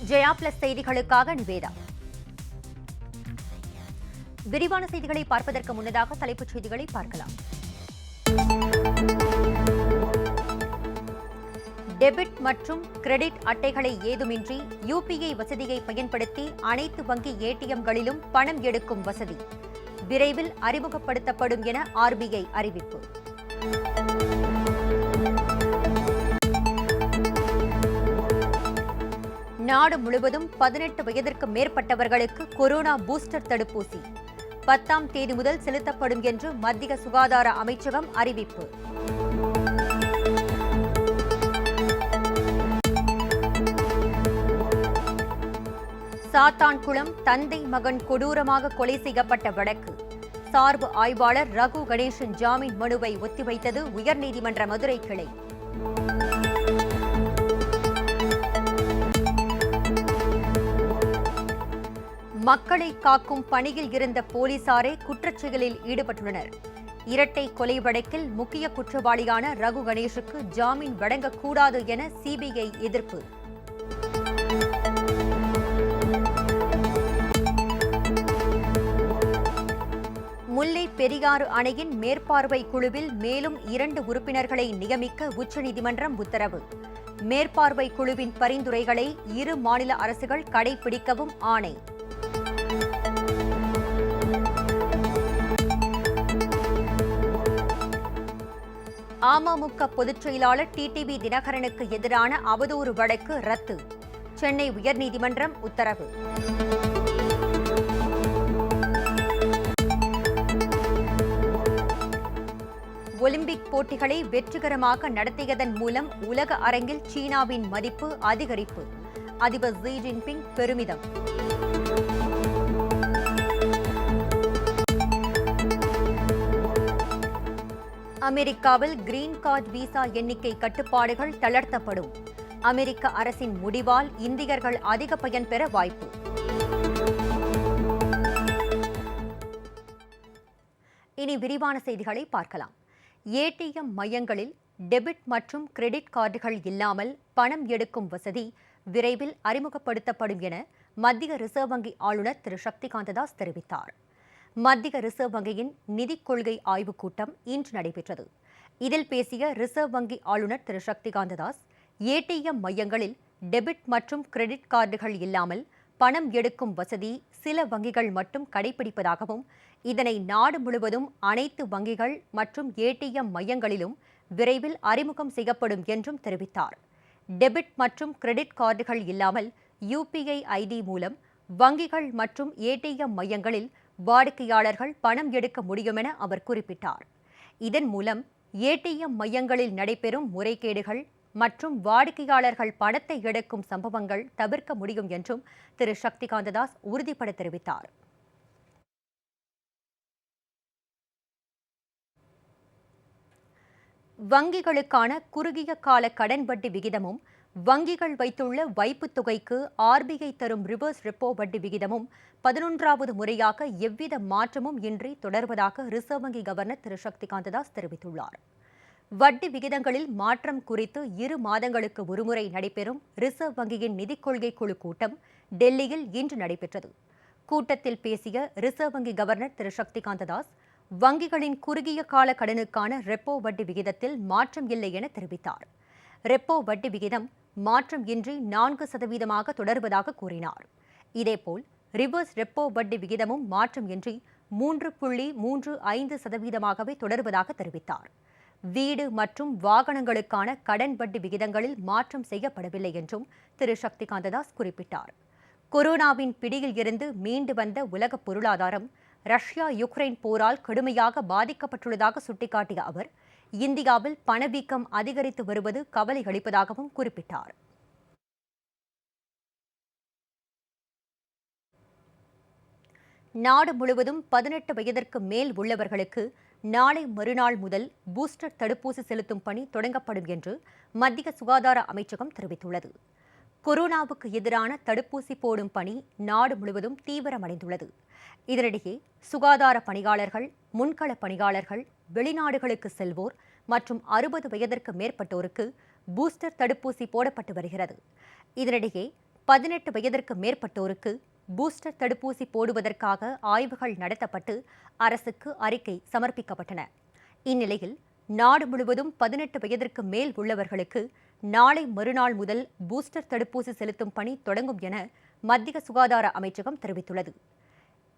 Jaya plus செய்திகளுக்காக நிவேதா. விரிவான செய்திகளை பார்ப்பதற்கு முன்னதாக தலைப்புச் செய்திகளை பார்க்கலாம். டெபிட் மற்றும் கிரெடிட் அட்டைகளை ஏதுமின்றி யுபிஐ வசதியை பயன்படுத்தி அனைத்து வங்கி ஏடிஎம்களிலும் பணம் எடுக்கும் வசதி விரைவில் அறிமுகப்படுத்தப்படும் என ஆர்பிஐ அறிவிப்பு. நாடு முழுவதும் 18 வயதிற்கு மேற்பட்டவர்களுக்கு கொரோனா பூஸ்டர் தடுப்பூசி 10ஆம் தேதி முதல் செலுத்தப்படும் என்று மத்திய சுகாதார அமைச்சகம் அறிவிப்பு. சாத்தான்குளம் தந்தை மகன் கொடூரமாக கொலை செய்யப்பட்ட வழக்கு சார்பு ஆய்வாளர் ரகு கணேசன் ஜாமீன் மனுவை ஒத்திவைத்தது உயர்நீதிமன்ற மதுரை கிளை. மக்களை காக்கும் பணியில் இருந்த போலீசாரே குற்றச்செயலில் ஈடுபட்டுள்ளனர். இரட்டை கொலை வழக்கில் முக்கிய குற்றவாளியான ரகு கணேஷுக்கு ஜாமீன் வழங்கக்கூடாது என சிபிஐ எதிர்ப்பு. முல்லை பெரியாறு அணையின் மேற்பார்வை குழுவில் மேலும் 2 உறுப்பினர்களை நியமிக்க உச்சநீதிமன்றம் உத்தரவு. மேற்பார்வை குழுவின் பரிந்துரைகளை இரு மாநில அரசுகள் கடைபிடிக்கவும் ஆணை. அமமுக பொதுச் செயலாளர் டிடிவி தினகரனுக்கு எதிரான அவதூறு வழக்கு ரத்து. சென்னை உயர்நீதிமன்றம் உத்தரவு. ஒலிம்பிக் போட்டிகளை வெற்றிகரமாக நடத்தியதன் மூலம் உலக அரங்கில் சீனாவின் மதிப்பு அதிகரிப்பு. அதிபர் ஜி ஜின்பிங் பெருமிதம். அமெரிக்காவில் கிரீன் கார்டு விசா எண்ணிக்கை கட்டுப்பாடுகள் தளர்த்தப்படும். அமெரிக்க அரசின் முடிவால் இந்தியர்கள் அதிக பயன் பெற வாய்ப்பு. இனி விரிவான செய்திகளை பார்க்கலாம். ஏடிஎம் மையங்களில் டெபிட் மற்றும் கிரெடிட் கார்டுகள் இல்லாமல் பணம் எடுக்கும் வசதி விரைவில் அறிமுகப்படுத்தப்படும் என மத்திய ரிசர்வ் வங்கி ஆளுநர் திரு சக்திகாந்த தாஸ் தெரிவித்தார். மத்திய ரிசர்வ் வங்கியின் நிதிக் கொள்கை ஆய்வுக் கூட்டம் இன்று நடைபெற்றது. இதில் பேசிய ரிசர்வ் வங்கி ஆளுநர் திரு சக்திகாந்த தாஸ், ஏடிஎம் மையங்களில் டெபிட் மற்றும் கிரெடிட் கார்டுகள் இல்லாமல் பணம் எடுக்கும் வசதி சில வங்கிகள் மட்டும் கடைபிடிப்பதாகவும், இதனை நாடு முழுவதும் அனைத்து வங்கிகள் மற்றும் ஏடிஎம் மையங்களிலும் விரைவில் அறிமுகம் செய்யப்படும் என்றும் தெரிவித்தார். டெபிட் மற்றும் கிரெடிட் கார்டுகள் இல்லாமல் யுபிஐ ஐடி மூலம் வங்கிகள் மற்றும் ஏடிஎம் மையங்களில் வாடிக்கையாளர்கள் பணம் எடுக்க முடியும் என அவர் குறிப்பிட்டார். இதன் மூலம் ஏடிஎம் மையங்களில் நடைபெறும் முறைகேடுகள் மற்றும் வாடிக்கையாளர்கள் பணத்தை எடுக்கும் சம்பவங்கள் தவிர்க்க முடியும் என்றும் திரு சக்திகாந்த தாஸ் உறுதிபட தெரிவித்தார். வங்கிகளுக்கான குறுகிய கால கடன் வட்டி விகிதமும் வங்கிகள் வைத்துள்ள வைப்புத் தொகைக்கு ஆர்பிஐ தரும் ரிவர்ஸ் ரெப்போ வட்டி விகிதமும் 11வது முறையாக எவ்வித மாற்றமும் இன்றி தொடர்வதாக ரிசர்வ் வங்கி கவர்னர் திரு சக்திகாந்த தாஸ் தெரிவித்துள்ளார். வட்டி விகிதங்களில் மாற்றம் குறித்து 2 மாதங்களுக்கு ஒருமுறை நடைபெறும் ரிசர்வ் வங்கியின் நிதிக் கொள்கை குழு கூட்டம் டெல்லியில் இன்று நடைபெற்றது. கூட்டத்தில் பேசிய ரிசர்வ் வங்கி கவர்னர் திரு சக்திகாந்த தாஸ், வங்கிகளின் குறுகிய கால கடனுக்கான ரெப்போ வட்டி விகிதத்தில் மாற்றம் இல்லை என தெரிவித்தார். ரெப்போ வட்டி விகிதம் மாற்றம் இன்றி 4% தொடர்வதாக கூறினார். இதேபோல் ரிவர்ஸ் ரெப்போ வட்டி விகிதமும் மாற்றம் இன்றி 3.35% தொடர்வதாக தெரிவித்தார். வீடு மற்றும் வாகனங்களுக்கான கடன் வட்டி விகிதங்களில் மாற்றம் செய்யப்படவில்லை என்றும் திரு சக்திகாந்த தாஸ் குறிப்பிட்டார். கொரோனாவின் பிடியில் இருந்து மீண்டு வந்த உலக பொருளாதாரம் ரஷ்யா யுக்ரைன் போரால் கடுமையாக பாதிக்கப்பட்டுள்ளதாக சுட்டிக்காட்டிய அவர், இந்தியாவில் பணவீக்கம் அதிகரித்து வருவது கவலை அளிப்பதாகவும் குறிப்பிட்டார். நாடு முழுவதும் 18 வயதிற்கு மேல் உள்ளவர்களுக்கு நாளை மறுநாள் முதல் பூஸ்டர் தடுப்பூசி செலுத்தும் பணி தொடங்கப்படும் என்று மத்திய சுகாதார அமைச்சகம் தெரிவித்துள்ளது. கொரோனாவுக்கு எதிரான தடுப்பூசி போடும் பணி நாடு முழுவதும் தீவிரமடைந்துள்ளது. இதனிடையே சுகாதார பணியாளர்கள், முன்கள பணியாளர்கள், வெளிநாடுகளுக்கு செல்வோர் மற்றும் 60 வயதிற்கு மேற்பட்டோருக்கு பூஸ்டர் தடுப்பூசி போடப்பட்டு வருகிறது. இதனிடையே 18 வயதிற்கு மேற்பட்டோருக்கு பூஸ்டர் தடுப்பூசி போடுவதற்காக ஆய்வுகள் நடத்தப்பட்டு அரசுக்கு அறிக்கை சமர்ப்பிக்கப்பட்டன. இந்நிலையில் நாடு முழுவதும் 18 வயதிற்கு மேல் உள்ளவர்களுக்கு நாளை மறுநாள் முதல் பூஸ்டர் தடுப்பூசி செலுத்தும் பணி தொடங்கும் என மத்திய சுகாதார அமைச்சகம் தெரிவித்துள்ளது.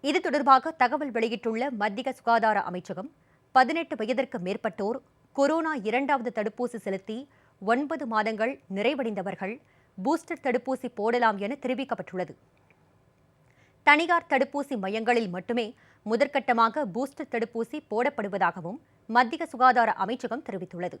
இது தொடர்பாக தகவல் வெளியிட்டுள்ள மத்திய சுகாதார அமைச்சகம், 18 வயதிற்கு மேற்பட்டோர் கொரோனா 2வது தடுப்பூசி செலுத்தி 9 மாதங்கள் நிறைவடைந்தவர்கள் பூஸ்டர் தடுப்பூசி போடலாம் என தெரிவிக்கப்பட்டுள்ளது. தனியார் தடுப்பூசி மையங்களில் மட்டுமே முதற்கட்டமாக பூஸ்டர் தடுப்பூசி போடப்படுவதாகவும் மத்திய சுகாதார அமைச்சகம் தெரிவித்துள்ளது.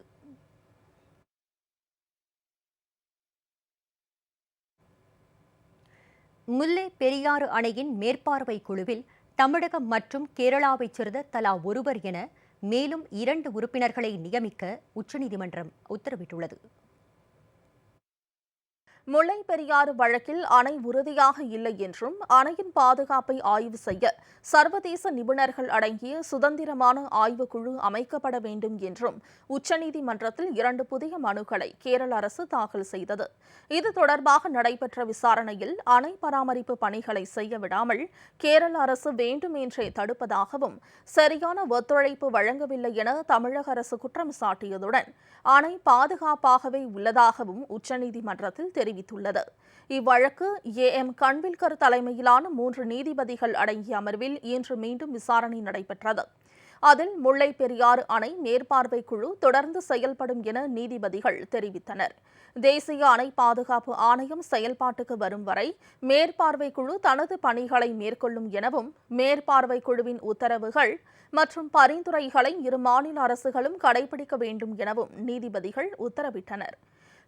முல்லை பெரியாறு அணையின் மேற்பார்வை குழுவில் தமிழகம் மற்றும் கேரளாவைச் சேர்ந்த தலா ஒருவர் என மேலும் 2 உறுப்பினர்களை நியமிக்க உச்சநீதிமன்றம் உத்தரவிட்டுள்ளது. முல்லை பெரியாறு வழக்கில் அணை உறுதியாக இல்லை என்றும் அணையின் பாதுகாப்பை ஆய்வு செய்ய சர்வதேச நிபுணர்கள் அடங்கிய சுதந்திரமான ஆய்வுக்குழு அமைக்கப்பட வேண்டும் என்றும் உச்சநீதிமன்றத்தில் 2 புதிய மனுக்களை கேரள அரசு தாக்கல் செய்தது. இது தொடர்பாக நடைபெற்ற விசாரணையில் அணை பராமரிப்பு பணிகளை செய்ய விடாமல் கேரள அரசு வேண்டுமென்றே தடுப்பதாகவும் சரியான ஒத்துழைப்பு வழங்கவில்லை என தமிழக அரசு குற்றம் சாட்டியதுடன் அணை பாதுகாப்பாகவே உள்ளதாகவும் உச்சநீதிமன்றத்தில் தெரிவித்துள்ளது. இவ்வழக்கு AM கன்வில்கர் தலைமையிலான 3 நீதிபதிகள் அடங்கிய அமர்வில் இன்று மீண்டும் விசாரணை நடைபெற்றது. அதில் முல்லை பெரியாறு அணை மேற்பார்வை குழு தொடர்ந்து செயல்படும் என நீதிபதிகள் தெரிவித்தனர். தேசிய அணை பாதுகாப்பு ஆணையம் செயல்பாட்டுக்கு வரும் வரை மேற்பார்வை குழு தனது பணிகளை மேற்கொள்ளும் எனவும் மேற்பார்வை குழுவின் உத்தரவுகள் மற்றும் பரிந்துரைகளை இரு மாநில அரசுகளும் கடைபிடிக்க வேண்டும் எனவும் நீதிபதிகள் உத்தரவிட்டனர்.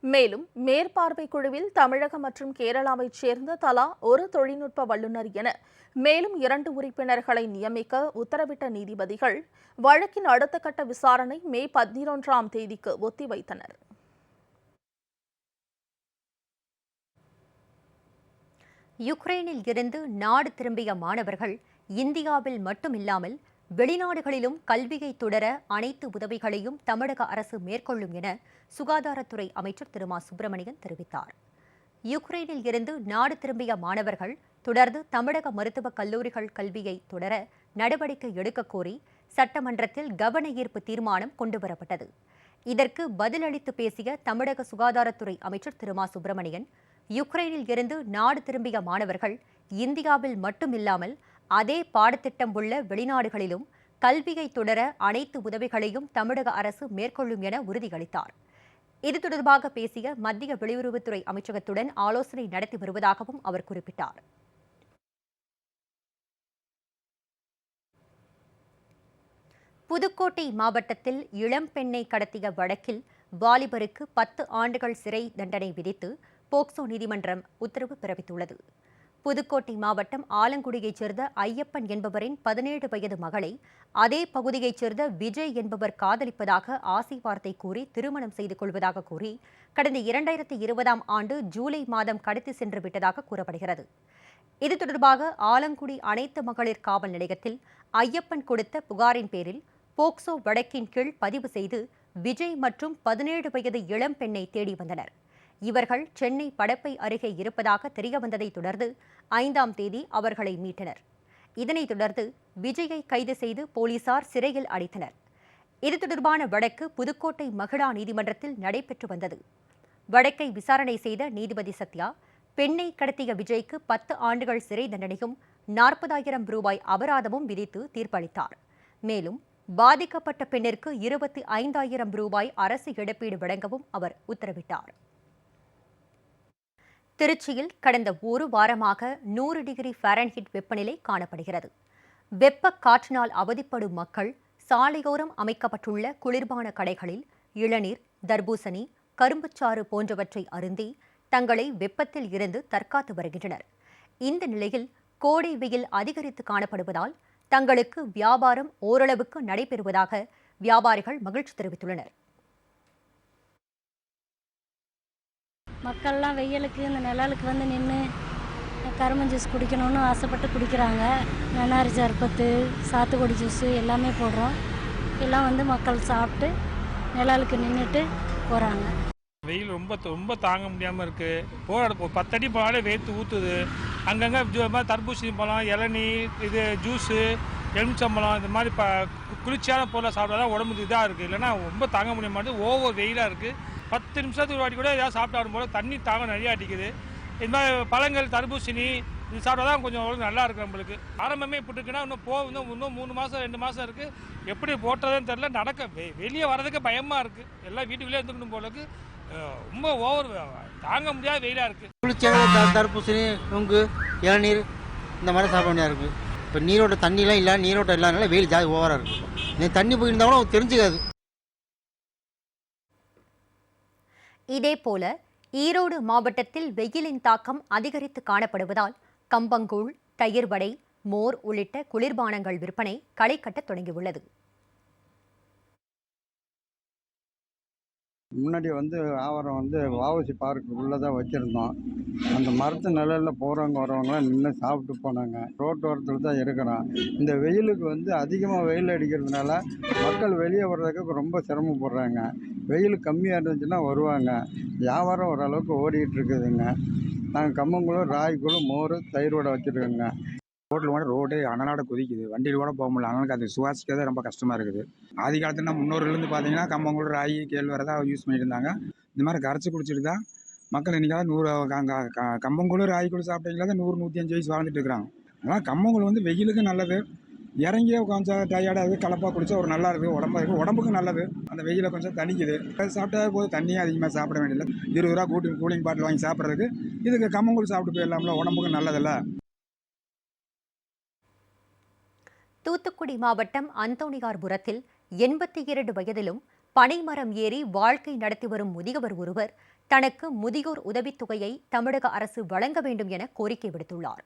மேலும் மேற்பார்வை குழுவில் தமிழகம் மற்றும் கேரளாவைச் சேர்ந்த தலா ஒரு தொழில்நுட்ப வல்லுநர் என மேலும் 2 உறுப்பினர்களை நியமிக்க உத்தரவிட்ட நீதிபதிகள் வழக்கின் அடுத்த கட்ட விசாரணை மே 11ஆம் தேதிக்கு ஒத்திவைத்தனர். யுக்ரைனில் இருந்து நாடு திரும்பிய மாணவர்கள் இந்தியாவில் மட்டுமில்லாமல் வெளிநாடுகளிலும் கல்வியை தொடர அனைத்து உதவிகளையும் தமிழக அரசு மேற்கொள்ளும் என சுகாதாரத்துறை அமைச்சர் திரு மா. சுப்பிரமணியன் தெரிவித்தார். யுக்ரைனில் இருந்து நாடு திரும்பிய மாணவர்கள் தொடர்ந்து தமிழக மருத்துவக் கல்லூரிகள் கல்வியை தொடர நடவடிக்கை எடுக்கக் கோரி சட்டமன்றத்தில் கவன ஈர்ப்பு தீர்மானம் கொண்டுவரப்பட்டது. இதற்கு பதிலளித்து பேசிய தமிழக சுகாதாரத்துறை அமைச்சர் திரு மா. சுப்பிரமணியன், யுக்ரைனில் இருந்து நாடு திரும்பிய மாணவர்கள் இந்தியாவில் மட்டுமில்லாமல் அதே பாடத்திட்டம் உள்ள வெளிநாடுகளிலும் கல்வியை தொடர அனைத்து உதவிகளையும் தமிழக அரசு மேற்கொள்ளும் என உறுதியளித்தார். இது தொடர்பாக பேசிய மத்திய வெளியுறவுத்துறை அமைச்சகத்துடன் ஆலோசனை நடத்தி வருவதாகவும் அவர் குறிப்பிட்டார். புதுக்கோட்டை மாவட்டத்தில் இளம்பெண்ணை கடத்திய வழக்கில் வாலிபருக்கு 10 ஆண்டுகள் சிறை தண்டனை விதித்து போக்சோ நீதிமன்றம் உத்தரவு பிறப்பித்துள்ளது. புதுக்கோட்டை மாவட்டம் ஆலங்குடியைச் சேர்ந்த ஐயப்பன் என்பவரின் 17 வயது மகளை அதே பகுதியைச் சேர்ந்த விஜய் என்பவர் காதலிப்பதாக ஆசை வார்த்தை கூறி திருமணம் செய்து கொள்வதாக கூறி கடந்த 2020ஆம் ஆண்டு ஜூலை மாதம் கடத்தி சென்று விட்டதாக கூறப்படுகிறது. இது தொடர்பாக ஆலங்குடி அனைத்து மகளிர் காவல் நிலையத்தில் ஐயப்பன் கொடுத்த புகாரின் பேரில் போக்சோ வழக்கின் கீழ் பதிவு செய்து விஜய் மற்றும் 17 வயது இளம் பெண்ணை தேடி வந்தனர். இவர்கள் சென்னை படப்பை அருகே இருப்பதாக தெரியவந்ததை தொடர்ந்து 5ஆம் தேதி அவர்களை மீட்டனர். இதனைத் தொடர்ந்து விஜயை கைது செய்து போலீசார் சிறையில் அடைத்தனர். இது தொடர்பான வழக்கு புதுக்கோட்டை மகிழா நீதிமன்றத்தில் நடைபெற்று வந்தது. வழக்கை விசாரணை செய்த நீதிபதி சத்யா, பெண்ணை கடத்திய விஜய்க்கு 10 ஆண்டுகள் சிறை தண்டனையும் 40,000 ரூபாய் அபராதமும் விதித்து தீர்ப்பளித்தார். மேலும் பாதிக்கப்பட்ட பெண்ணிற்கு 25,000 ரூபாய் அரசு இழப்பீடு வழங்கவும் அவர் உத்தரவிட்டார். திருச்சியில் கடந்த ஒரு வாரமாக 100 டிகிரி ஃபாரன்ஹீட் வெப்பநிலை காணப்படுகிறது. வெப்ப காற்றினால் அவதிப்படும் மக்கள் சாலையோரம் அமைக்கப்பட்டுள்ள குளிர்பான கடைகளில் இளநீர், தர்பூசணி, கரும்புச்சாறு போன்றவற்றை அருந்தி தங்களை வெப்பத்தில் இருந்து தற்காத்து வருகின்றனர். இந்த நிலையில் கோடை வெயில் அதிகரித்து காணப்படுவதால் தங்களுக்கு வியாபாரம் ஓரளவுக்கு நடைபெறுவதாக வியாபாரிகள் மகிழ்ச்சி தெரிவித்துள்ளனர். மக்கள்லாம் வெயிலுக்கு இந்த நிழலுக்கு வந்து நின்று கரும்பு ஜூஸ் குடிக்கணும்னு ஆசைப்பட்டு குடிக்கிறாங்க. நன்னாரி சர்பத்து, சாத்துக்குடி ஜூஸு எல்லாமே போடுறோம். எல்லாம் வந்து மக்கள் சாப்பிட்டு நிழலுக்கு நின்றுட்டு போகிறாங்க. வெயில் ரொம்ப தாங்க முடியாமல் இருக்குது. போகிற 10 அடி போனாலே வேர்த்து ஊற்றுது. அங்கங்கே தர்பூசணி பழம், இளநீ, இது ஜூஸு, எலுமிச்சம்பழம் இந்த மாதிரி குளிர்ச்சியான பொருளை சாப்பிட்டா தான் உடம்புக்கு இதாக இருக்குது. இல்லைன்னா ரொம்ப தாங்க முடிய மாட்டேது. ஓவர் வெயிலாக இருக்குது. 10 நிமிஷத்துக்கு ஒரு வாட்டி கூட ஏதாவது சாப்பிட்டாலும் போல தண்ணி தாகம் நிறையா அடிக்குது. இது மாதிரி பழங்கள், தர்பூசணி இது சாப்பிட்டா தான் கொஞ்சம் நல்லா இருக்குது நம்மளுக்கு. ஆரம்பமே இப்படிக்குன்னா இன்னும் 3 மாதம் 2 மாதம் இருக்குது. எப்படி போட்டதுன்னு தெரில. வெளியே வர்றதுக்கு பயமாக இருக்குது. எல்லாம் வீட்டுக்குள்ளே இருந்துக்கணும் போலக்கு. ரொம்ப ஓவர் தாங்க முடியாத வெயிலாக இருக்குது. குளிர்ச்சியாக தர்பூசணி, நுங்கு, இளநீர் இந்த மாதிரி சாப்பிட வேண்டியதாக இருக்குது. இப்போ தண்ணிலாம் இல்லை, நீரோட்டம் இல்லாதனால வெயில் ஜாதி ஓவராக இருக்குது. தண்ணி போயிருந்தா கூட தெரிஞ்சுக்காது. இதேபோல ஈரோடு மாவட்டத்தில் வெயிலின் தாக்கம் அதிகரித்து காணப்படுவதால் கம்பங்கூழ், தயிர் வடை, மோர் உள்ளிட்ட குளிர்பானங்கள் விற்பனை களை கட்டத் தொடங்கியுள்ளது. முன்னாடி ஆவரம் வஉசி பார்க்கு உள்ளதான் வச்சுருந்தோம். அந்த மரத்து நிழலில் போகிறவங்க வரவங்களாம் நின்று சாப்பிட்டு போனாங்க. ரோட்டு ஓரத்தில் தான் இருக்கிறோம். இந்த வெயிலுக்கு அதிகமாக வெயில் அடிக்கிறதுனால மக்கள் வெளியே வர்றதுக்கு ரொம்ப சிரமப்படுறாங்க. வெயில் கம்மியாக இருந்துச்சுன்னா வருவாங்க. வியாபாரம் ஓரளவுக்கு ஓடிக்கிட்டு இருக்குதுங்க. நாங்கள் கம்மங்கூழ், ராகிக்கூழ், மோர், தயிர் வடை வச்சுருக்கோங்க. ரோட்டில் கூட ரோடு அனலாட கொதிக்குது. வண்டியில் கூட போக முடியல. அதனால அது சுவாசிக்கிறதே ரொம்ப கஷ்டமாக இருக்குது. ஆதி காலத்தில் முன்னோர்கள்லேருந்து பார்த்தீங்கன்னா கம்மங்கூழ், ராகி, கேழ்வரை தான் யூஸ் பண்ணிட்டு இருந்தாங்க. இந்த மாதிரி கரைச்சி குடிச்சிட்டு தான் மக்கள் இன்றைக்காவது 100 கம்பங்கூழ், ராகிக்கூழ் சாப்பிட்டீங்களா தான் 100, 105 வயசு வாழ்ந்துட்டு இருக்கிறாங்க. அதனால் கம்மங்கூழ் வெயிலுக்கு நல்லது. இறங்கியே கொஞ்சம் டயர்டாக கலப்பாக குடித்தா ஒரு நல்லா இருக்குது. உடம்புக்கு நல்லது. அந்த வெயிலை கொஞ்சம் தணிக்குது. அது சாப்பிட்டா போது தண்ணியும் அதிகமாக சாப்பிட வேண்டியதில்லை. 20 ரூபா கூலிங் பாட்டில் வாங்கி சாப்பிட்றதுக்கு இதுக்கு கம்மங்கூழ் சாப்பிட்டு போயிடலாம்ல. உடம்புக்கு நல்லதில்ல. தூத்துக்குடி மாவட்டம் அந்தோணியார்புரத்தில் 82 வயதிலும் பனைமரம் ஏறி வாழ்க்கை நடத்தி வரும் முதியவர் ஒருவர் தனக்கு முதியோர் உதவித்தொகையை தமிழக அரசு வழங்க வேண்டும் என கோரிக்கை விடுத்துள்ளார்.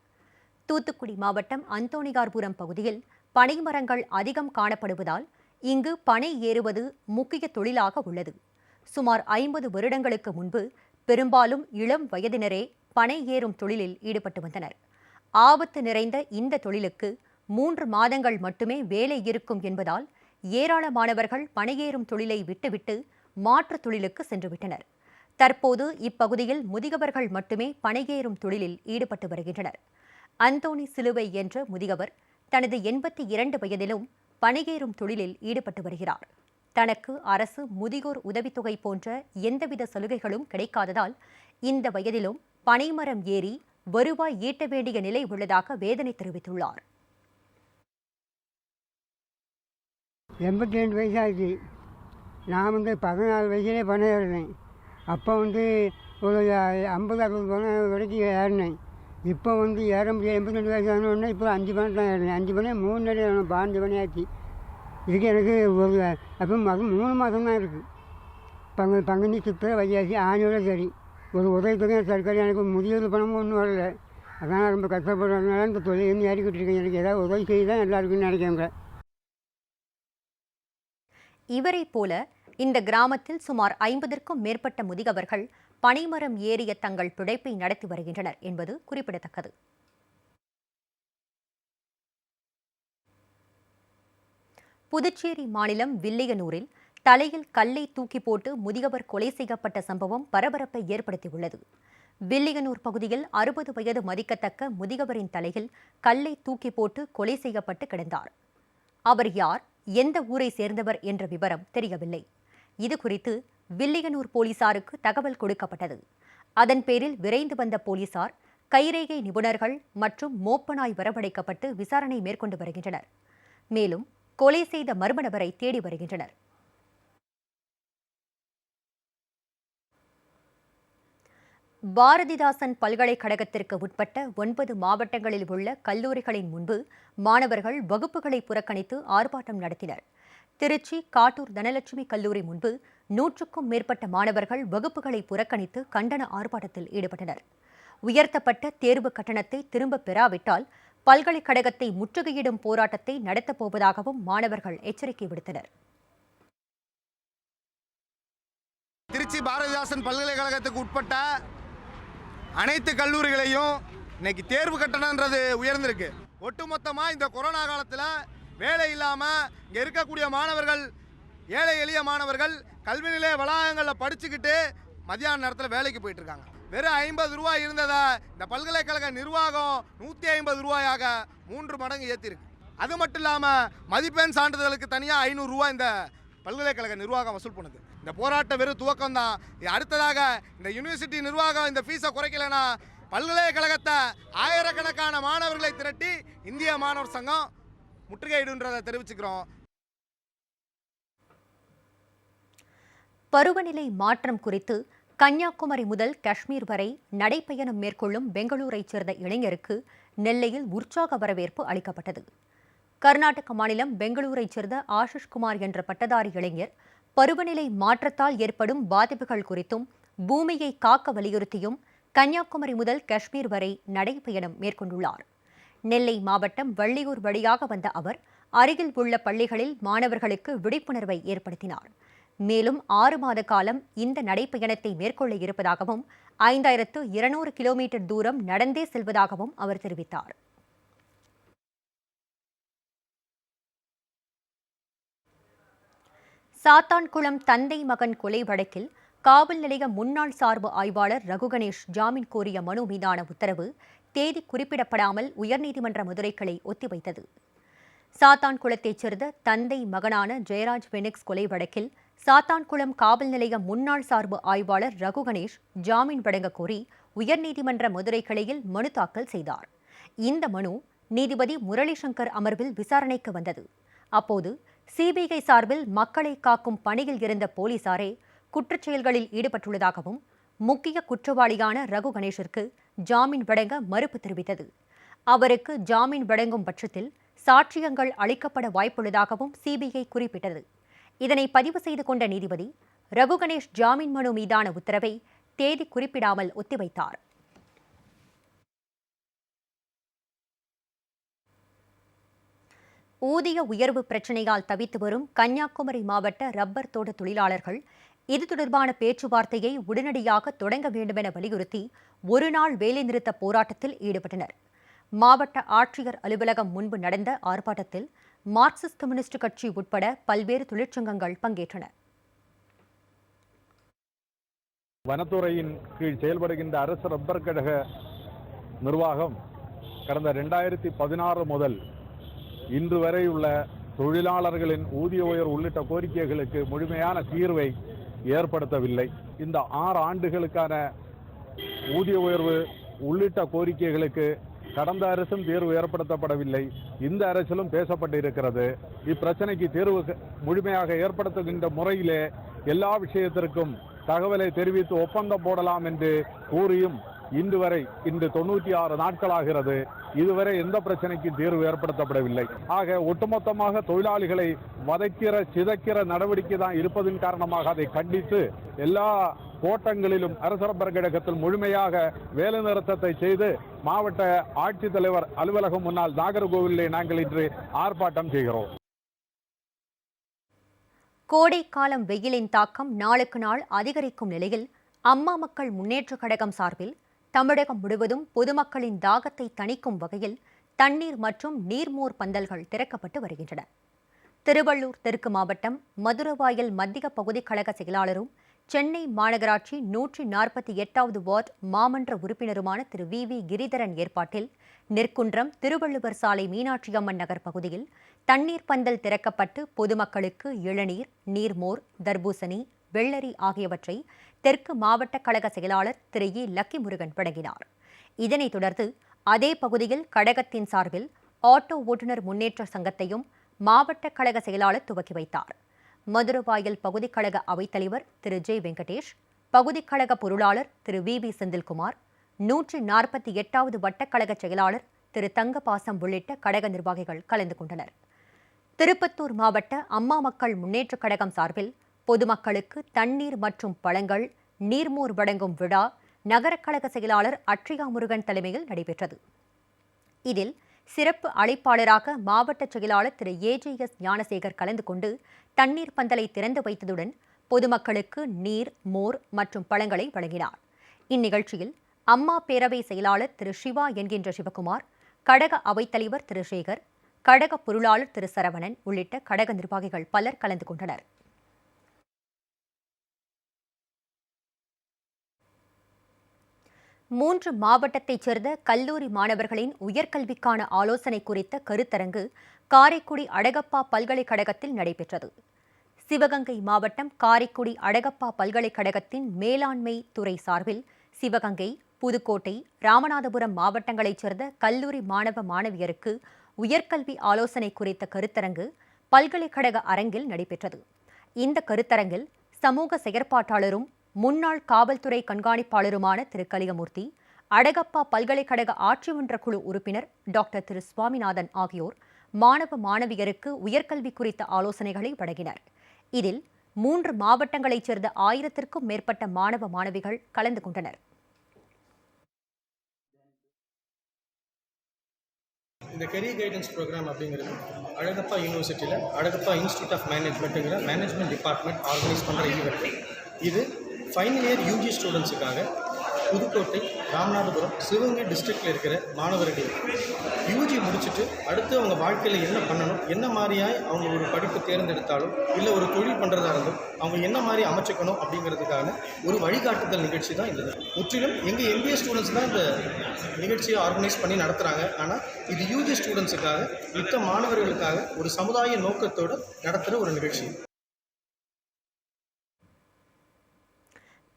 தூத்துக்குடி மாவட்டம் அந்தோணியார்புரம் பகுதியில் பனைமரங்கள் அதிகம் காணப்படுவதால் இங்கு பனை ஏறுவது முக்கிய தொழிலாக உள்ளது. சுமார் 50 வருடங்களுக்கு முன்பு பெரும்பாலும் இளம் வயதினரே பனை ஏறும் தொழிலில் ஈடுபட்டு வந்தனர். ஆபத்து நிறைந்த இந்த தொழிலுக்கு 3 மாதங்கள் மட்டுமே வேலை இருக்கும் என்பதால் ஏராளமானவர்கள் பனையேறும் தொழிலை விட்டுவிட்டு மாற்றுத் தொழிலுக்கு சென்றுவிட்டனர். தற்போது இப்பகுதியில் முதியவர்கள் மட்டுமே பனையேறும் தொழிலில் ஈடுபட்டு வருகின்றனர். அந்தோணி சிலுவை என்ற முதியவர் தனது 82 வயதிலும் பனையேறும் தொழிலில் ஈடுபட்டு வருகிறார். தனக்கு அரசு முதியோர் உதவித்தொகை போன்ற எந்தவித சலுகைகளும் கிடைக்காததால் இந்த வயதிலும் பனைமரம் ஏறி வருவாய் ஈட்ட வேண்டிய நிலை உள்ளதாக வேதனை தெரிவித்துள்ளார். 82 வயசாச்சு. நான் 14 வயசுலேயே பனை ஏறினேன். அப்போ ஒரு 50-60 பனை வரைக்கும் ஏறினேன். இப்போ ஏற முடியாது. 82 வயசு ஆனோடனே இப்போ 5 பனை தான் ஏறினேன். 5 பனை 3 நடி 15 பனை ஆச்சு. இதுக்கு எனக்கு அப்போ 3 மாதம் தான் இருக்குது. பங்குனி, சித்திரை, வைகாசி, ஆணியோட சரி. ஒரு உதவித்தொகை சர்க்காரி எனக்கு முதியோர் பணமும் ஒன்றும் வரல. அதனால் ரொம்ப கஷ்டப்படுறதுனால இந்த தொழில் ஏறிக்கிட்டு இருக்கேன். எனக்கு ஏதாவது உதவி செய்ய தான் எல்லாருக்குன்னு நினைக்கிறேங்க. இவரைப் போல இந்த கிராமத்தில் சுமார் 50க்கும் மேற்பட்ட முதியவர்கள் பனைமரம் ஏறிய தங்கள் பிழைப்பை நடத்தி வருகின்றனர் என்பது குறிப்பிடத்தக்கது. புதுச்சேரி மாநிலம் வில்லியனூரில் தலையில் கல்லை தூக்கி போட்டு முதியவர் கொலை செய்யப்பட்ட சம்பவம் பரபரப்பை ஏற்படுத்தியுள்ளது. வில்லியனூர் பகுதியில் 60 வயது மதிக்கத்தக்க முதியவரின் தலையில் கல்லை தூக்கி போட்டு கொலை செய்யப்பட்டு கிடந்தார். அவர் யார், எந்த ஊரை சேர்ந்தவர் என்ற விவரம் தெரியவில்லை. இதுகுறித்து வில்லியனூர் போலீசாருக்கு தகவல் கொடுக்கப்பட்டது. அதன் பேரில் விரைந்து வந்த போலீசார் கைரேகை நிபுணர்கள் மற்றும் மோப்பனாய் வரவழைக்கப்பட்டு விசாரணை மேற்கொண்டு வருகின்றனர். மேலும் கொலை செய்த மர்ம நபரை தேடி வருகின்றனர். பாரதிதாசன் பல்கலைக்கழகத்திற்கு உட்பட்ட 9 மாவட்டங்களில் உள்ள கல்லூரிகளின் முன்பு மாணவர்கள் வகுப்புகளை புறக்கணித்து ஆர்ப்பாட்டம் நடத்தினர். திருச்சி காட்டூர் தனலட்சுமி கல்லூரி முன்பு 100க்கும் மேற்பட்ட மாணவர்கள் வகுப்புகளை புறக்கணித்து கண்டன ஆர்ப்பாட்டத்தில் ஈடுபட்டனர். உயர்த்தப்பட்ட தேர்வு கட்டணத்தை திரும்பப் பெறாவிட்டால் பல்கலைக்கழகத்தை முற்றுகையிடும் போராட்டத்தை நடத்தப் போவதாகவும் மாணவர்கள் எச்சரிக்கை விடுத்தனர். திருச்சி பாரதிதாசன் பல்கலைக்கழகத்துக்கு உட்பட்ட அனைத்து கல்லூரிகளையும் இன்னைக்கு தேர்வு கட்டணம்ன்றது உயர்ந்திருக்கு. ஒட்டுமொத்தமாக இந்த கொரோனா காலத்தில் வேலை இல்லாமல் இங்கே இருக்கக்கூடிய மாணவர்கள், ஏழை எளிய மாணவர்கள் கல்வி நிலைய வளாகங்களில் படிச்சுக்கிட்டு மதியான நேரத்தில் வேலைக்கு போயிட்டு இருக்காங்க. வெறும் 50 ரூபாய் இருந்ததை இந்த பல்கலைக்கழக நிர்வாகம் 150 ரூபாயாக 3 மடங்கு ஏற்றிருக்கு. அது மட்டும் இல்லாமல் மதிப்பெண் சான்றிதழுக்கு தனியாக 500 ரூபாய் இந்த பல்கலைக்கழக நிர்வாகம் வசூல் பண்ணுது. இந்த போராட்டம் வெறும் துவக்கம் தான். அடுத்ததாக இந்த யூனிவர்சிட்டி நிர்வாகம் இந்த ஃபீஸை குறைக்கலைன்னா பல்கலைக்கழகத்தை ஆயிரக்கணக்கான மாணவர்களை திரட்டி இந்திய மாணவர் சங்கம் முற்றுகையிடுன்றதை தெரிவிச்சுக்கிறோம். பருவநிலை மாற்றம் குறித்து கன்னியாகுமரி முதல் காஷ்மீர் வரை நடைப்பயணம் மேற்கொள்ளும் பெங்களூரைச் சேர்ந்த இளைஞருக்கு நெல்லையில் உற்சாக வரவேற்பு அளிக்கப்பட்டது. கர்நாடக மாநிலம் பெங்களூரைச் சேர்ந்த ஆஷிஷ் குமார் என்ற பட்டதாரி இளைஞர் பருவநிலை மாற்றத்தால் ஏற்படும் பாதிப்புகள் குறித்தும் பூமியை காக்க வலியுறுத்தியும் கன்னியாகுமரி முதல் காஷ்மீர் வரை நடைப்பயணம் மேற்கொண்டுள்ளார். நெல்லை மாவட்டம் வள்ளியூர் வழியாக வந்த அவர் அருகில் உள்ள பள்ளிகளில் மாணவர்களுக்கு விழிப்புணர்வை ஏற்படுத்தினார். மேலும் 6 மாத காலம் இந்த நடைப்பயணத்தை மேற்கொள்ள இருப்பதாகவும் 5200 கிலோமீட்டர் தூரம் நடந்தே செல்வதாகவும் அவர் தெரிவித்தார். சாத்தான்குளம் தந்தை மகன் கொலை வழக்கில் காவல் நிலைய முன்னாள் சார்பு ஆய்வாளர் ரகு கணேஷ் ஜாமீன் கோரிய மனு மீதான உத்தரவு தேதி குறிப்பிடப்படாமல் உயர்நீதிமன்ற மதுரை கிளை ஒத்திவைத்தது. சாத்தான்குளத்தைச் சேர்ந்த தந்தை மகனான ஜெயராஜ் பெனிக்ஸ் கொலை வழக்கில் சாத்தான்குளம் காவல் நிலைய முன்னாள் சார்பு ஆய்வாளர் ரகு கணேஷ் ஜாமீன் வழங்க கோரி உயர்நீதிமன்ற மதுரை கிளையில் மனு தாக்கல் செய்தார். இந்த மனு நீதிபதி முரளிசங்கர் அமர்வில் விசாரணைக்கு வந்தது. அப்போது சிபிஐ சார்பில் மக்களை காக்கும் பணியில் இருந்த போலீசாரே குற்றச்செயல்களில் ஈடுபட்டுள்ளதாகவும் முக்கிய குற்றவாளியான ரகு கணேஷிற்கு ஜாமீன் வழங்க மறுப்பு தெரிவித்தது. அவருக்கு ஜாமீன் வழங்கும் பட்சத்தில் சாட்சியங்கள் அளிக்கப்பட வாய்ப்புள்ளதாகவும் சிபிஐ குறிப்பிட்டது. இதனை பதிவு செய்து கொண்ட நீதிபதி ரகு கணேஷ் ஜாமீன் மனு மீதான உத்தரவை தேதி குறிப்பிடாமல் ஒத்திவைத்தார். ஊதிய உயர்வு பிரச்சினையால் தவித்து வரும் கன்னியாகுமரி மாவட்ட ரப்பர் தோட்ட தொழிலாளர்கள் இது தொடர்பான பேச்சுவார்த்தையை உடனடியாக தொடங்க வேண்டுமென வலியுறுத்தி ஒருநாள் வேலைநிறுத்த போராட்டத்தில் ஈடுபட்டனர். மாவட்ட ஆட்சியர் அலுவலகம் முன்பு நடந்த ஆர்ப்பாட்டத்தில் மார்க்சிஸ்ட் கம்யூனிஸ்ட் கட்சி உட்பட பல்வேறு தொழிற்சங்கங்கள் பங்கேற்றன. வனத்துறையின் கீழ் செயல்படுகின்ற அரசு ரப்பர் கழக நிர்வாகம் கடந்த 2016 முதல் இன்று வரை உள்ள தொழிலாளர்களின் ஊதிய உயர்வு உள்ளிட்ட கோரிக்கைகளுக்கு முழுமையான தீர்வை ஏற்படுத்தவில்லை. இந்த 6 ஆண்டுகளுக்கான ஊதிய உயர்வு உள்ளிட்ட கோரிக்கைகளுக்கு கடந்த அரசும் தீர்வு ஏற்படுத்தப்படவில்லை. இந்த அரசிலும் பேசப்பட்டிருக்கிறது. இப்பிரச்சனைக்கு தீர்வு முழுமையாக ஏற்படுத்துகின்ற முறையிலே எல்லா விஷயத்திற்கும் தகவலை தெரிவித்து ஒப்பந்தம் போடலாம் என்று கூறியும் இன்று 96 நாட்களாகிறது. இதுவரை எந்த பிரச்சனைக்கும் தீர்வு ஏற்படுத்தப்படவில்லை. ஆக ஒட்டுமொத்தமாக தொழிலாளிகளை வதைக்கிற சிதைக்கிற நடவடிக்கை தான் இருப்பதன் காரணமாக அதை கண்டித்து எல்லா கோட்டங்களிலும் அரசு ரப்பர் கழகத்தில் முழுமையாக வேலைநிறுத்தத்தை செய்து மாவட்ட ஆட்சித்தலைவர் அலுவலகம் முன்னால் நாகர்கோவிலிலே நாங்கள் இன்று ஆர்ப்பாட்டம் செய்கிறோம். கோடைக்காலம் வெயிலின் தாக்கம் நாளுக்கு நாள் அதிகரிக்கும் நிலையில் அம்மா மக்கள் முன்னேற்றக் கழகம் சார்பில் தமிழகம் முழுவதும் பொதுமக்களின் தாகத்தை தணிக்கும் வகையில் தண்ணீர் மற்றும் நீர்மோர் பந்தல்கள் திறக்கப்பட்டு வருகின்றன. திருவள்ளூர் தெற்கு மாவட்டம் மதுரவாயல் மத்திய பகுதி கழக செயலாளரும் சென்னை மாநகராட்சி 148வது வார்டு மாமன்ற உறுப்பினருமான திரு வி கிரிதரன் ஏற்பாட்டில் நெற்குன்றம் திருவள்ளுவர் சாலை மீனாட்சி அம்மன் நகர் பகுதியில் தண்ணீர் பந்தல் திறக்கப்பட்டு பொதுமக்களுக்கு இளநீர், நீர்மோர், தர்பூசணி, வெள்ளரி ஆகியவற்றை தெற்கு மாவட்ட கழக செயலாளர் திரு இ லக்கி முருகன் வழங்கினார். இதனைத் தொடர்ந்து அதே பகுதியில் கழகத்தின் சார்பில் ஆட்டோ ஓட்டுநர் முன்னேற்ற சங்கத்தையும் மாவட்ட கழக செயலாளர் துவக்கி வைத்தார். மதுரவாயல் பகுதி கழக அவைத்தலைவர் திரு ஜே வெங்கடேஷ், பகுதி கழக பொருளாளர் திரு வி செந்தில்குமார், 148வது வட்டக்கழக செயலாளர் திரு தங்கபாசம் உள்ளிட்ட கழக நிர்வாகிகள் கலந்து கொண்டனர். திருப்பத்தூர் மாவட்ட அம்மா மக்கள் முன்னேற்றக் கழகம் சார்பில் பொதுமக்களுக்கு தண்ணீர் மற்றும் பழங்கள், நீர்மோர் வழங்கும் விழா நகரக்கழக செயலாளர் அட்ரியா முருகன் தலைமையில் நடைபெற்றது. இதில் சிறப்பு அழைப்பாளராக மாவட்ட செயலாளர் திரு ஏஜிஎஸ் ஞானசேகர் கலந்து கொண்டு தண்ணீர் பந்தலை திறந்து வைத்ததுடன் பொதுமக்களுக்கு நீர், மோர் மற்றும் பழங்களை வழங்கினார். இந்நிகழ்ச்சியில் அம்மா பேரவை செயலாளர் திரு சிவா என்கின்ற சிவகுமார், கழக அவைத்தலைவர் திரு சேகர், கழக பொருளாளர் திரு சரவணன் உள்ளிட்ட கழக நிர்வாகிகள் பலர் கலந்து கொண்டனர். 3 மாவட்டத்தைச் சேர்ந்த கல்லூரி மாணவர்களின் உயர்கல்விக்கான ஆலோசனை குறித்த கருத்தரங்கு காரைக்குடி அழகப்பா பல்கலைக்கழகத்தில் நடைபெற்றது. சிவகங்கை மாவட்டம் காரைக்குடி அழகப்பா பல்கலைக்கழகத்தின் மேலாண்மை துறை சார்பில் சிவகங்கை, புதுக்கோட்டை, ராமநாதபுரம் மாவட்டங்களைச் சேர்ந்த கல்லூரி மாணவ மாணவியருக்கு உயர்கல்வி ஆலோசனை குறித்த கருத்தரங்கு பல்கலைக்கழக அரங்கில் நடைபெற்றது. இந்த கருத்தரங்கில் சமூக செயற்பாட்டாளரும் முன்னாள் காவல்துறை கண்காணிப்பாளருமான திரு கலியமூர்த்தி, அழகப்பா பல்கலைக்கழக ஆட்சிமன்ற குழு உறுப்பினர் டாக்டர் திரு சுவாமிநாதன் ஆகியோர் மாணவ மாணவியருக்கு உயர்கல்வி குறித்த ஆலோசனைகளை வழங்கினர். இதில் 3 மாவட்டங்களைச் சேர்ந்த 1000க்கும் மேற்பட்ட மாணவ மாணவிகள் கலந்து கொண்டனர். இந்த கெரியர் கைடன்ஸ் ப்ரோக்ராம் அப்படிங்கிறது அழகப்பா யூனிவர்சிட்டியில் அழகப்பா இன்ஸ்டியூட் ஆஃப் மேனேஜ்மெண்ட்டுங்கிற மேனேஜ்மெண்ட் டிபார்ட்மெண்ட் ஆர்கனைஸ் பண்ணுற ஈவெண்ட். இது ஃபைனல் இயர் யூஜி ஸ்டூடெண்ட்ஸுக்காக புதுக்கோட்டை, ராமநாதபுரம், சிவகங்கை டிஸ்ட்ரிக்டில் இருக்கிற மாணவர்கள் யூஜி முடிச்சுட்டு அடுத்து அவங்க வாழ்க்கையில் என்ன பண்ணணும், என்ன மாதிரியாய் அவங்க ஒரு படிப்பு தேர்ந்தெடுத்தாலும் இல்லை ஒரு தொழில் பண்ணுறதா இருந்தும் அவங்க என்ன மாதிரி அமைச்சுக்கணும் அப்படிங்கிறதுக்கான ஒரு வழிகாட்டுதல் நிகழ்ச்சி தான் இது. முற்றிலும் எங்கள் எம்பிஏ ஸ்டூடெண்ட்ஸ் தான் இந்த நிகழ்ச்சியை ஆர்கனைஸ் பண்ணி நடத்துகிறாங்க. ஆனால் இது யூஜி ஸ்டூடெண்ட்ஸுக்காக, மற்ற மாணவர்களுக்காக ஒரு சமுதாய நோக்கத்தோடு நடத்துகிற ஒரு நிகழ்ச்சி.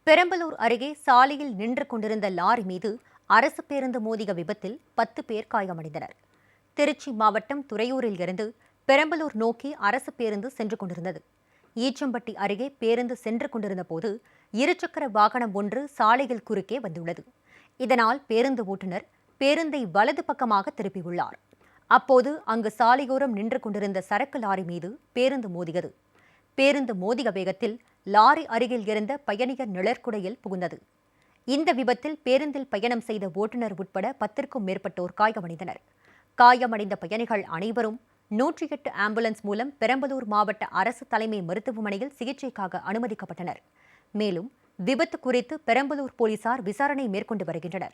பெரம்பலூர் அருகே சாலையில் நின்று கொண்டிருந்த லாரி மீது அரசு பேருந்து மோதிய விபத்தில் 10 பேர் காயமடைந்தனர். திருச்சி மாவட்டம் துறையூரில் இருந்து பெரம்பலூர் நோக்கி அரசு பேருந்து சென்று கொண்டிருந்தது. ஈச்சம்பட்டி அருகே பேருந்து சென்று கொண்டிருந்த போது இருசக்கர வாகனம் ஒன்று சாலையில் குறுக்கே வந்துள்ளது. இதனால் பேருந்து ஓட்டுநர் பேருந்தை வலது பக்கமாக திருப்பியுள்ளார். அப்போது அங்கு சாலையோரம் நின்று கொண்டிருந்த சரக்கு லாரி மீது பேருந்து மோதியது. பேருந்து மோதிய வேகத்தில் லாரி அருகில் இருந்த பயணியர் நிழற்குடையில் புகுந்தது. இந்த விபத்தில் பேருந்தில் பயணம் செய்த ஓட்டுநர் உட்பட 10க்கும் மேற்பட்டோர் காயமடைந்தனர். காயமடைந்த பயணிகள் அனைவரும் 108 ஆம்புலன்ஸ் மூலம் பெரம்பலூர் மாவட்ட அரசு தலைமை மருத்துவமனையில் சிகிச்சைக்காக அனுமதிக்கப்பட்டனர். மேலும் விபத்து குறித்து பெரம்பலூர் போலீசார் விசாரணை மேற்கொண்டு வருகின்றனர்.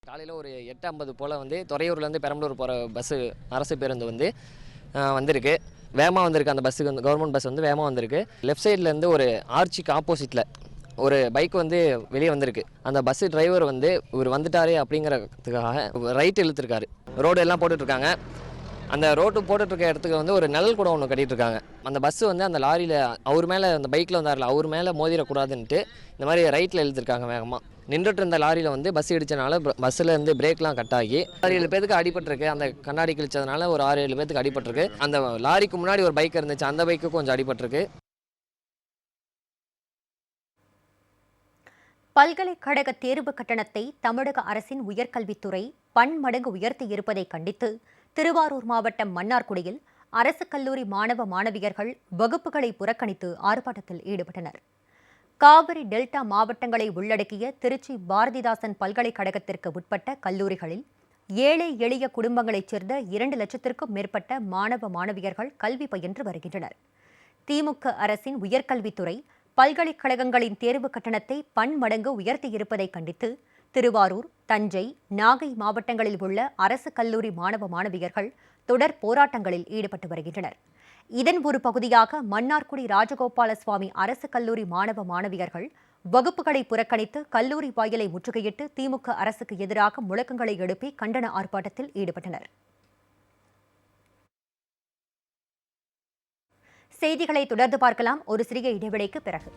காலையில் ஒரு 8:50 போல் துறையூர்லேருந்து பெரம்பலூர் போகிற பஸ்ஸு அரசு பேருந்து வந்திருக்கு. வேகமாக வந்திருக்கு. அந்த பஸ்ஸுக்கு கவர்மெண்ட் பஸ் வேகமாக வந்திருக்கு. லெஃப்ட் சைட்லேருந்து ஒரு ஆர்ச்சிக்கு ஆப்போசிட்டில் ஒரு பைக் வெளியே வந்திருக்கு. அந்த பஸ்ஸு டிரைவர் இவர் வந்துட்டாரே அப்படிங்கிறதுக்காக ரைட் இழுத்துருக்காரு. ரோடு எல்லாம் போட்டுட்ருக்காங்க. அந்த ரோட்டு போட்டுட்ருக்க இடத்துக்கு ஒரு நிழல் கூட ஒன்று கட்டிகிட்ருக்காங்க. அந்த பஸ்ஸு அந்த லாரியில் அவர் மேலே அந்த பைக்கில் வந்தார்ல அவர் மேலே மோதிடக்கூடாதுன்ட்டு இந்த மாதிரி ரைட்டில் இழுத்துருக்காங்க. வேகமாக நின்றுட்டு இருந்த லாரியில் பஸ் இடித்தனால பஸ்ஸில் பிரேக்லாம் கட் ஆகி 6-7 பேருக்கு அடிபட்டிருக்கு. அந்த கண்ணாடி கிழிச்சதுனால ஒரு 6-7 பேருக்கு அடிபட்டிருக்கு. அந்த லாரிக்கு முன்னாடி ஒரு பைக் இருந்துச்சு, அந்த பைக்கு கொஞ்சம் அடிபட்டிருக்கு. பல்கலைக்கழக தேர்வு கட்டணத்தை தமிழக அரசின் உயர்கல்வித்துறை பன்மடங்கு உயர்த்தி இருப்பதை கண்டித்து திருவாரூர் மாவட்டம் மன்னார்குடியில் அரசு கல்லூரி மாணவ மாணவியர்கள் வகுப்புகளை புறக்கணித்து ஆர்ப்பாட்டத்தில் ஈடுபட்டனர். காவிரி டெல்டா மாவட்டங்களை உள்ளடக்கிய திருச்சி பாரதிதாசன் பல்கலைக்கழகத்திற்கு உட்பட்ட கல்லூரிகளில் ஏழை எளிய குடும்பங்களைச் சேர்ந்த 2 லட்சத்திற்கும் மேற்பட்ட மாணவ மாணவியர்கள் கல்வி பயின்று வருகின்றனர். திமுக அரசின் உயர்கல்வித்துறை பல்கலைக்கழகங்களின் தேர்வு கட்டணத்தை பன்மடங்கு உயர்த்தியிருப்பதை கண்டித்து திருவாரூர், தஞ்சை, நாகை மாவட்டங்களில் உள்ள அரசு கல்லூரி மாணவ மாணவியர்கள் தொடர் போராட்டங்களில் ஈடுபட்டு வருகின்றனர். இதன் ஒரு பகுதியாக மன்னார்குடி ராஜகோபால சுவாமி அரசு கல்லூரி மாணவ மாணவியர்கள் வகுப்புகளை புறக்கணித்து கல்லூரி வாயிலை முற்றுகையிட்டு திமுக அரசுக்கு எதிராக முழக்கங்களை எழுப்பி கண்டன ஆர்ப்பாட்டத்தில் ஈடுபட்டனர். செய்திகளை தொடர்ந்து பார்க்கலாம். ஒரு சிறிய இடைவெளிக்கு பிறகு